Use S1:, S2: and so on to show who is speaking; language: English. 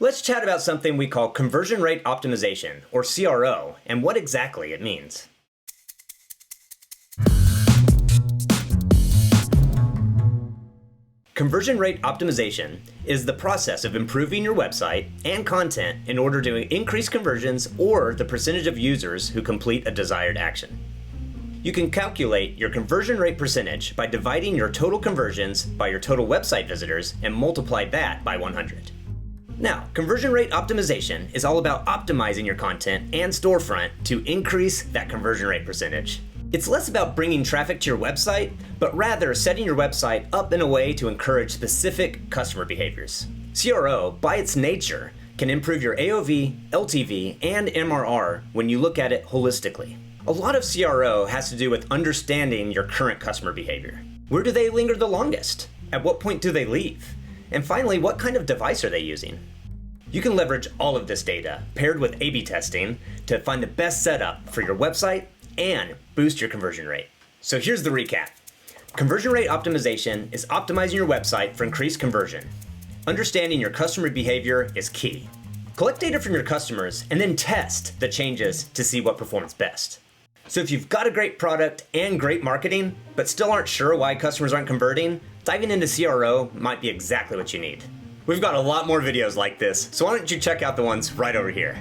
S1: Let's chat about something we call conversion rate optimization, or CRO, and what exactly it means. Conversion rate optimization is the process of improving your website and content in order to increase conversions or the percentage of users who complete a desired action. You can calculate your conversion rate percentage by dividing your total conversions by your total website visitors and multiply that by 100. Now, conversion rate optimization is all about optimizing your content and storefront to increase that conversion rate percentage. It's less about bringing traffic to your website, but rather setting your website up in a way to encourage specific customer behaviors. CRO, by its nature, can improve your AOV, LTV, and MRR when you look at it holistically. A lot of CRO has to do with understanding your current customer behavior. Where do they linger the longest? At what point do they leave? And finally, what kind of device are they using? You can leverage all of this data paired with A/B testing to find the best setup for your website and boost your conversion rate. So here's the recap. Conversion rate optimization is optimizing your website for increased conversion. Understanding your customer behavior is key. Collect data from your customers and then test the changes to see what performs best. So if you've got a great product and great marketing, but still aren't sure why customers aren't converting, diving into CRO might be exactly what you need. We've got a lot more videos like this, so why don't you check out the ones right over here.